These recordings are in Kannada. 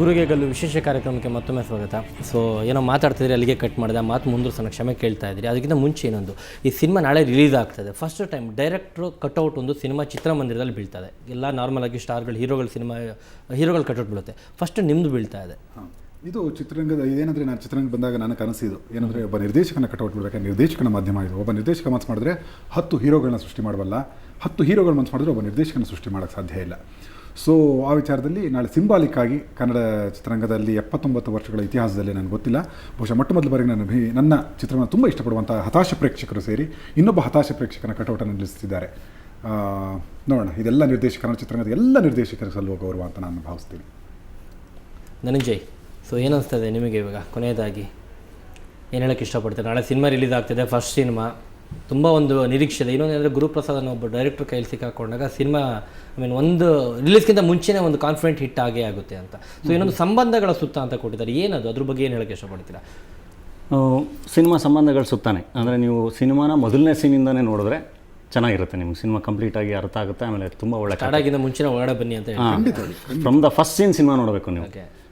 ಗುರುಗೆ ಗಲ್ಲು ವಿಶೇಷ ಕಾರ್ಯಕ್ರಮಕ್ಕೆ ಮತ್ತೊಮ್ಮೆ ಸ್ವಾಗತ. ಸೊ ಏನೋ ಮಾತಾಡ್ತಿದ್ರಿ, ಅಲ್ಲಿಗೆ ಕಟ್ ಮಾಡಿದೆ, ಮಾತು ಮುಂದುವರ್ಸೋಣ, ಕ್ಷಮೆ ಕೇಳ್ತಾ ಇದ್ರಿ. ಅದಕ್ಕಿಂತ ಮುಂಚೆ ಇನ್ನೊಂದು, ಈ ಸಿನಿಮಾ ನಾಳೆ ರಿಲೀಸ್ ಆಗ್ತದೆ. ಫಸ್ಟ್ ಟೈಮ್ ಡೈರೆಕ್ಟ್ರು ಕಟ್ಔಟ್ ಒಂದು ಸಿನಿಮಾ ಚಿತ್ರಮಂದಿರದಲ್ಲಿ ಬೀಳ್ತದೆ. ಎಲ್ಲ ನಾರ್ಮಲಾಗಿ ಸ್ಟಾರ್ಗಳು ಹೀರೋಗಳು ಕಟ್ಔಟ್ ಬೀಳುತ್ತೆ, ಫಸ್ಟ್ ನಿಮ್ಮದು ಬೀಳ್ತಾ ಇದೆ. ಇದು ಚಿತ್ರರಂಗದ ಇದೇನಂದರೆ, ನಾನು ಚಿತ್ರರಂಗ ಬಂದಾಗ ನನ್ನ ಕನಸಿದು ಏನಂದರೆ, ಒಬ್ಬ ನಿರ್ದೇಶಕನ ಕಟ್ಔಟ್ ಬಿಡಬೇಕಾದ್ರೆ ನಿರ್ದೇಶಕನ ಮಾಧ್ಯಮ ಇದು. ಒಬ್ಬ ನಿರ್ದೇಶಕ ಮನಸ್ಸು ಮಾಡಿದ್ರೆ 10 ಹೀರೋಗಳನ್ನ ಸೃಷ್ಟಿ ಮಾಡಬಲ್ಲ, 10 ಹೀರೋಗಳು ಮನಸ್ಸು ಮಾಡಿದ್ರೆ ಒಬ್ಬ ನಿರ್ದೇಶಕನ ಸೃಷ್ಟಿ ಮಾಡೋಕ್ಕೆ ಸಾಧ್ಯ ಇಲ್ಲ. ಸೊ ಆ ವಿಚಾರದಲ್ಲಿ ನಾಳೆ ಸಿಂಬಾಲಿಕ್ ಆಗಿ ಕನ್ನಡ ಚಿತ್ರರಂಗದಲ್ಲಿ 79 ವರ್ಷಗಳ ಇತಿಹಾಸದಲ್ಲಿ ನನಗೆ ಗೊತ್ತಿಲ್ಲ, ಬಹುಶಃ ಮೊಟ್ಟ ಮೊದಲ ಬಾರಿಗೆ ನನ್ನ ಚಿತ್ರವನ್ನು ತುಂಬ ಇಷ್ಟಪಡುವಂಥ ಹತಾಶ ಪ್ರೇಕ್ಷಕರು ಸೇರಿ ಇನ್ನೊಬ್ಬ ಹತಾಶ ಪ್ರೇಕ್ಷಕನ ಕಟೌಟನ್ನು ನಿಲ್ಲಿಸ್ತಿದ್ದಾರೆ. ನೋಡೋಣ, ಇದೆಲ್ಲ ಕನ್ನಡ ಚಿತ್ರರಂಗದ ಎಲ್ಲ ನಿರ್ದೇಶಕರಿಗೆ ಸಲ್ಲುವ ಗೌರವ ಅಂತ ನಾನು ಭಾವಿಸ್ತೀನಿ. ಧನಂಜಯ್, ಸೊ ಏನು ಅನಿಸ್ತದೆ ನಿಮಗೆ ಇವಾಗ ಕೊನೆಯದಾಗಿ? ಏನು ಹೇಳೋಕ್ಕೆ ಇಷ್ಟಪಡ್ತೀರಾ? ನಾಳೆ ಸಿನಿಮಾ ರಿಲೀಸ್ ಆಗ್ತಿದೆ, ಫಸ್ಟ್ ಸಿನಿಮಾ, ತುಂಬ ಒಂದು ನಿರೀಕ್ಷೆ ಇದೆ. ಇನ್ನೊಂದು ಅಂದರೆ ಗುರುಪ್ರಸಾದ್ ಅನ್ನೋ ಒಬ್ಬ ಡೈರೆಕ್ಟರ್ ಕೈಲಿ ಸಿಕ್ಕಾಕೊಂಡಾಗ ಸಿನಿಮಾ ಒಂದು ರಿಲೀಸ್ಗಿಂತ ಮುಂಚೆನೇ ಒಂದು ಕಾನ್ಫಿಡೆಂಟ್ ಹಿಟ್ ಆಗೇ ಆಗುತ್ತೆ ಅಂತ. ಸೊ ಇನ್ನೊಂದು ಸಂಬಂಧಗಳ ಸುತ್ತ ಅಂತ ಕೊಟ್ಟಿದ್ದಾರೆ, ಏನದು, ಅದ್ರ ಬಗ್ಗೆ ಏನು ಹೇಳೋಕ್ಕೆ ಇಷ್ಟಪಡ್ತೀರಾ? ಸಿನಿಮಾ ಸಂಬಂಧಗಳ ಸುತ್ತಾನೆ ಅಂದರೆ ನೀವು ಸಿನಿಮಾನ ಮೊದಲನೇ ಸೀನಿಂದನೇ ನೋಡಿದ್ರೆ ಚೆನ್ನಾಗಿರುತ್ತೆ, ನಿಮ್ಗೆ ಸಿನಿಮಾ ಕಂಪ್ಲೀಟಾಗಿ ಅರ್ಥ ಆಗುತ್ತೆ. ಆಮೇಲೆ ತುಂಬ ಒಳ್ಳೆ ಸ್ಟಾರ್ಟಾಗಿಂತ ಮುಂಚೆನೇ ಒಳಗಡೆ ಬನ್ನಿ ಅಂತ ಹೇಳಿ from the first scene cinema ನೋಡಬೇಕು ನೀವು.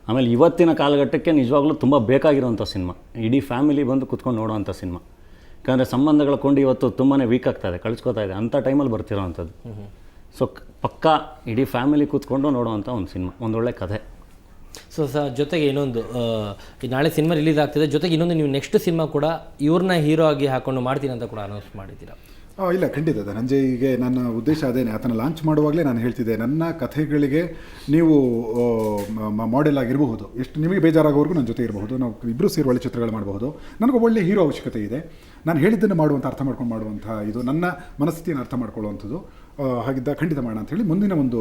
ಆಮೇಲೆ ಇವತ್ತಿನ ಕಾಲಘಟ್ಟಕ್ಕೆ ನಿಜವಾಗ್ಲೂ ತುಂಬ ಬೇಕಾಗಿರೋಂಥ ಸಿನಿಮಾ, ಇಡೀ ಫ್ಯಾಮಿಲಿ ಬಂದು ಕುತ್ಕೊಂಡು ನೋಡೋವಂಥ ಸಿನಿಮಾ. ಯಾಕಂದರೆ ಸಂಬಂಧಗಳ ಕೊಂಡು ಇವತ್ತು ತುಂಬಾ ವೀಕ್ ಆಗ್ತಾಯಿದೆ, ಕಳಿಸ್ಕೋತಾ ಇದೆ, ಅಂಥ ಟೈಮಲ್ಲಿ ಬರ್ತಿರೋವಂಥದ್ದು. ಸೊ ಪಕ್ಕಾ ಇಡೀ ಫ್ಯಾಮಿಲಿ ಕೂತ್ಕೊಂಡು ನೋಡುವಂಥ ಒಂದು ಸಿನಿಮಾ, ಒಂದೊಳ್ಳೆ ಕಥೆ. ಸೊ ಜೊತೆಗೆ ಇನ್ನೊಂದು, ನಾಳೆ ಸಿನಿಮಾ ರಿಲೀಸ್ ಆಗ್ತಿದೆ, ಜೊತೆಗೆ ಇನ್ನೊಂದು ನೀವು ನೆಕ್ಸ್ಟ್ ಸಿನಿಮಾ ಕೂಡ ಇವ್ರನ್ನ ಹೀರೋ ಆಗಿ ಹಾಕೊಂಡು ಮಾಡ್ತೀನಿ ಅಂತ ಕೂಡ ಅನೌನ್ಸ್ ಮಾಡಿದ್ದೀರಾ? ಇಲ್ಲ, ಖಂಡಿತ ಧನಂಜಯ್ಗೆ ನನ್ನ ಉದ್ದೇಶ ಅದೇನೆ. ಆತನ ಲಾಂಚ್ ಮಾಡುವಾಗಲೇ ನಾನು ಹೇಳ್ತಿದ್ದೆ, ನನ್ನ ಕಥೆಗಳಿಗೆ ನೀವು ಮಾಡೆಲ್ ಆಗಿರಬಹುದು, ಎಷ್ಟು ನಿಮಗೆ ಬೇಜಾರಾಗೋವರೆಗೂ ನನ್ನ ಜೊತೆ ಇರಬಹುದು, ನಾವು ಇಬ್ಬರು ಸೇರಿ ಒಳ್ಳೆ ಚಿತ್ರಗಳು ಮಾಡಬಹುದು. ನನಗೆ ಒಳ್ಳೆ ಹೀರೋ ಅವಶ್ಯಕತೆ ಇದೆ, ನಾನು ಹೇಳಿದ್ದನ್ನು ಅರ್ಥ ಮಾಡ್ಕೊಂಡು ಮಾಡುವಂಥ, ಇದು ನನ್ನ ಮನಸ್ಥಿತಿಯನ್ನು ಅರ್ಥ ಮಾಡ್ಕೊಳ್ಳುವಂಥದ್ದು. ಹಾಗಿದ್ದ ಖಂಡಿತ ಮಾಡೋಣ ಅಂತ ಹೇಳಿ ಮುಂದಿನ ಒಂದು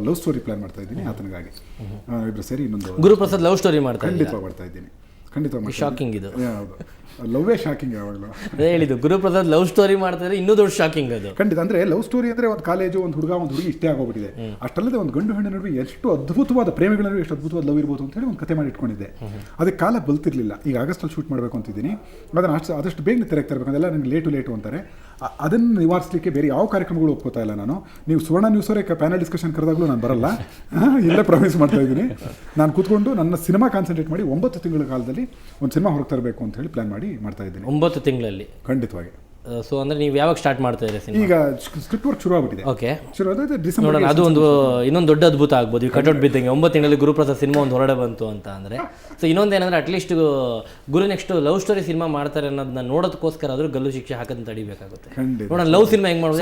ಲವ್ ಸ್ಟೋರಿ ಪ್ಲಾನ್ ಮಾಡ್ತಾ ಇದ್ದೀನಿ ಆತನಿಗಾಗಿ. ಇಬ್ಬರು ಸೇರಿ ಇನ್ನೊಂದು ಗುರುಪ್ರಸಾದ್ ಲವ್ ಸ್ಟೋರಿ ಖಂಡಿತವಾಗಿ ಮಾಡ್ತಾ ಇದ್ದೀನಿ. ಖಂಡಿತವಾಗಿ ಶಾಕಿಂಗ್ ಇದು. ಹೌದು, ಲವ್ವೇ ಶಾಕಿಂಗ್ ಯಾವಾಗಲೂ. ಅದೇ ಹೇಳಿದ್ದು, ಗುರುಪ್ರಸಾದ್ ಲವ್ ಸ್ಟೋರಿ ಮಾಡ್ತಾರೆ, ಇನ್ನೂ ದೊಡ್ಡ ಶಾಕಿಂಗ್ ಅದು. ಖಂಡಿತ. ಅಂದರೆ ಲವ್ ಸ್ಟೋರಿ ಅಂದರೆ ಒಂದು ಕಾಲೇಜು, ಒಂದು ಹುಡುಗ ಒಂದು ಹುಡುಗಿ ಇಷ್ಟೇ ಆಗೋಗ್ಬಿಟ್ಟಿದೆ. ಅಷ್ಟಲ್ಲದೆ ಒಂದು ಗಂಡು ಹೆಣ್ಣು ನಡುವೆ ಎಷ್ಟು ಅದ್ಭುತವಾದ ಪ್ರೇಮಿಗಳ ನಡುವೆ ಎಷ್ಟು ಅದ್ಭುತವಾದ ಲವ್ ಇರ್ಬೋದು ಅಂತ ಹೇಳಿ ಒಂದು ಕತೆ ಮಾಡಿ ಇಟ್ಕೊಂಡಿದ್ದೆ. ಅದಕ್ಕೆ ಕಾಲ ಬಲ್ತಿರ್ಲಿಲ್ಲ. ಈಗ ಆಗಸ್ಟಲ್ಲಿ ಶೂಟ್ ಮಾಡಬೇಕು ಅಂತಿದ್ದೀನಿ, ಅದನ್ನು ಆದಷ್ಟು ಬೇಗ ತೆರೆಗ್ತಾ ಇರಬೇಕು. ಅದೆಲ್ಲ ನನಗೆ ಲೇಟು ಅಂತಾರೆ. ಅದನ್ನು ನಿವಾರಿಸಲಿಕ್ಕೆ ಬೇರೆ ಯಾವ ಕಾರ್ಯಕ್ರಮಗಳು ಒಪ್ಕೋತಾ ಇಲ್ಲ ನಾನು. ನೀವು ಸುವರ್ಣ ನ್ಯೂಸವರೇ ಪ್ಯಾನಲ್ ಡಿಸ್ಕಷನ್ ಕರೆದಾಗಲೂ ನಾನು ಬರಲ್ಲ, ಇಲ್ಲೇ ಪ್ರಾಮಿಸ್ ಮಾಡ್ತಾ ಇದ್ದೀನಿ. ನಾನು ಕೂತ್ಕೊಂಡು ನನ್ನ ಸಿನಿಮಾ ಕಾನ್ಸಂಟ್ರೇಟ್ ಮಾಡಿ 9 ತಿಂಗಳ ಕಾಲದಲ್ಲಿ ಒಂದು ಸಿನಿಮಾ ಹೊರಗೆ ತರಬೇಕು ಅಂತ ಹೇಳಿ ಪ್ಲಾನ್ ಮಾಡಿ ಮಾಡ್ತಾ ಇದ್ದೀನಿ. 9 ತಿಂಗಳಲ್ಲಿ ಖಂಡಿತವಾಗಿ. ಸೊ ಅಂದರೆ ನೀವು ಯಾವಾಗ ಸ್ಟಾರ್ಟ್ ಮಾಡ್ತಾ ಇದ್ದೀರಿ ಸಿನಿಮಾ? ಈಗ ಸ್ಕ್ರಿಪ್ಟ್ ವರ್ಕ್ ಶುರು ಆಗ್ಬಿಟ್ಟಿದೆ. ಓಕೆ, ಶುರು ಆಗಿದೆ ಡಿಸೆಂಬರ್. ನೋಡೋಣ, ಅದು ಒಂದು ಇನ್ನೊಂದು ದೊಡ್ಡ ಅದ್ಭುತ ಆಗ್ಬೋದು. ಈ ಕಟೌಟ್ ಬಿದ್ದಂಗೆ 9 ತಿಂಗಳಲ್ಲಿ ಗುರುಪ್ರಸಾದ್ ಸಿನಿಮಾ ಒಂದು ಹೊರಡೆ ಬಂತು ಅಂತ ಅಂದರೆ. ಸೊ ಇನ್ನೊಂದೇನಂದರೆ, ಅಟ್ಲೀಸ್ಟ್ ಗುರು ನೆಕ್ಸ್ಟ್ ಲವ್ ಸ್ಟೋರಿ ಸಿನಿಮಾ ಮಾಡ್ತಾರೆ ಅನ್ನೋದನ್ನ ನೋಡೋದಕ್ಕೋಸ್ಕರ ಆದರೂ ಗಲ್ಲು ಶಿಕ್ಷೆ ಹಾಕೋದನ್ನ ತಡಿಬೇಕಾಗುತ್ತೆ. ನೋಡೋಣ ಲವ್ ಸಿನಿಮಾ ಹೆಂಗೆ ಮಾಡೋದು.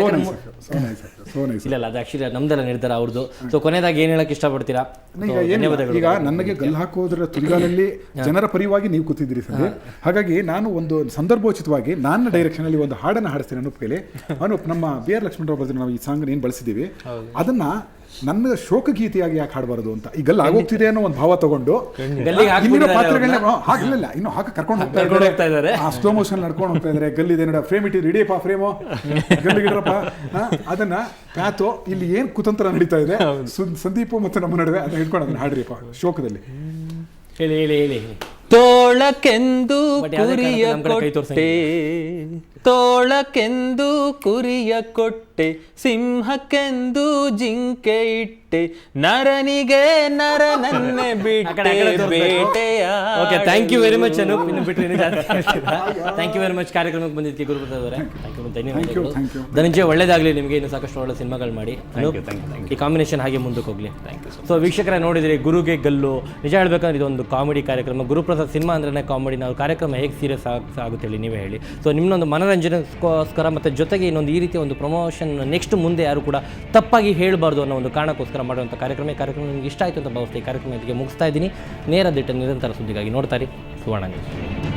ಇಲ್ಲ, ಅದು ಆ್ಯಕ್ಚುಲಿ ನಮ್ದೆಲ್ಲ ನಿರ್ಧಾರ ಅವ್ರದ್ದು. ಸೊ ಕೊನೆಯದಾಗಿ ಏನು ಹೇಳಕ್ಕೆ ಇಷ್ಟಪಡ್ತೀರಾ? ಈಗ ನನಗೆ ಗಲ್ಲು ಹಾಕೋದ್ರ ತುದಿಗಾಲಲ್ಲಿ ಜನರ ಪರಿವಾಗಿ ನೀವು ಕೂತಿದ್ದೀರಿ ಸರ್. ಹಾಗಾಗಿ ನಾನು ಒಂದು ಸಂದರ್ಭೋಚಿತವಾಗಿ ನನ್ನ ಡೈರೆಕ್ಷನಲ್ಲಿ ಒಂದು ಹಾಡನ್ನು ಹಾಡಿಸ್ತೀನಿ. ಅನೂಪ್ ನಮ್ಮ ಬಿ ಆರ್ ಲಕ್ಷ್ಮಣರಾವ್ ಬರೆದ್ರೆ ನಾವು ಈ ಸಾಂಗ್ ಏನು ಬಳಸಿದ್ದೀವಿ, ಅದನ್ನ ನನ್ನ ಶೋಕಗೀತೆಯಾಗಿ ಯಾಕೆ ಹಾಡಬಾರದು ಅಂತ. ಈ ಗಲ್ಲು ಆಗೋಗ್ತಿದೆ ಅನ್ನೋ ಒಂದು ಭಾವ ತಗೊಂಡು ಇಲ್ಲಿರೋ ಪಾತ್ರಗಳನ್ನ ಹಾಗಲಿಲ್ಲ, ಇನ್ನು ಹಾಕಿ ಕರ್ಕೊಂಡು ಹೋಗ್ತಾ ಇದ್ದಾರೆ, ಸ್ಲೋ ಮೋಷನ್ ನಡ್ಕೊಂಡು ಹೋಗ್ತಾ ಇದ್ದಾರೆ. ಗಲ್ಲಿದೆ ನೋಡ, ಫ್ರೇಮ್ ಇಟ್ಟಿದ್ರು, ಇಡಿಯಪ್ಪ ಫ್ರೇಮು, ಗಲ್ಲಿಗಿಡ್ರಪ್ಪ. ಅದನ್ನ ಪ್ಯಾತು ಇಲ್ಲಿ ಏನು ಕುತಂತ್ರ ನಡೀತಾ ಇದೆ ಸಂದೀಪು ಮತ್ತು ನಮ್ಮ ನಡುವೆ, ಅದನ್ನ ಹಿಡ್ಕೊಂಡು ಅದನ್ನ ಹಾಡ್ರಿಯಪ್ಪ ಶೋಕದಲ್ಲಿ. ಹೇಳಿ. ತೋಳಕ್ಕೆಂದು ಕುರಿಯ ಕೊಟ್ಟೆ, ತೋಳಕ್ಕೆಂದು ಕುರಿಯ ಕೊಟ್ಟೆ, ಸಿಂಹಕ್ಕೆಂದು ಜಿಂಕೆ ಇಟ್ಟೆ, ನರನಿಗೆ ನರನನ್ನೇ ಬಿಟ್ಟೆ ಬೇಟೆಯ. Okay, thank you very much Anoop. ಇನ್ನು ಬಿಟ್ಟರೆ ಥ್ಯಾಂಕ್ ಯು ವೆರಿ ಮಚ್ ಕಾರ್ಯಕ್ರಮಕ್ಕೆ ಬಂದಿದ್ದಕ್ಕೆ ಗುರುಪ್ರಸಾದ್ ಅವರೇ. ಧನ್ಯವಾದಗಳು. ಧನಂಜಯ್, ಒಳ್ಳೇದಾಗಲಿ ನಿಮಗೆ, ಇನ್ನು ಸಾಕಷ್ಟು ಒಳ್ಳೆ ಸಿನಿಮಾಗಳು ಮಾಡಿ. ಈ ಕಾಂಬಿನೇಷನ್ ಹಾಗೆ ಮುಂದಕ್ಕೆ ಹೋಗಲಿ. ಸೊ ವೀಕ್ಷಕರೇ, ನೋಡಿದಿರಿ ಗುರುಗೆ ಗಲ್ಲು. ನಿಜ ಹೇಳ್ಬೇಕಂದ್ರೆ ಇದೊಂದು ಕಾಮಿಡಿ ಕಾರ್ಯಕ್ರಮ. ಗುರುಪ್ರಸಾದ್ ಸಿನಿಮಾ ಅಂದ್ರೆ ಕಾಮಿಡಿ. ನಾವು ಕಾರ್ಯಕ್ರಮ ಹೇಗೆ ಸೀರಿಯಸ್ ಆಗುತ್ತೆ ಹೇಳಿ ನೀವೇ ಹೇಳಿ. ಸೊ ನಿಮ್ಮನ್ನೊಂದು ಮನೋರಂಜನೆಗೋಸ್ಕರ ಮತ್ತು ಜೊತೆಗೆ ಇನ್ನೊಂದು ಈ ರೀತಿಯ ಒಂದು ಪ್ರಮೋಷನ್ ನೆಕ್ಸ್ಟ್ ಮುಂದೆ ಯಾರು ಕೂಡ ತಪ್ಪಾಗಿ ಹೇಳಬಾರ್ದು ಅನ್ನೋ ಒಂದು ಕಾರಣಕ್ಕೋಸ್ಕರ ಮಾಡುವಂಥ ಕಾರ್ಯಕ್ರಮ ನಿಮಗೆ ಇಷ್ಟ ಆಯಿತು ಅಂತ ಭಾವಿಸ್ತೀನಿ. ಈ ಕಾರ್ಯಕ್ರಮ ಇದಕ್ಕೆ ಮುಗಿಸ್ತಾ ಇದ್ದೀನಿ. ನೇರ ದಿಟ್ಟ ನಿರಂತರ ಸುದ್ದಿಗಾಗಿ ನೋಡ್ತಾ ಇರಿ ಸುವರ್ಣ ನ್ಯೂಸ್.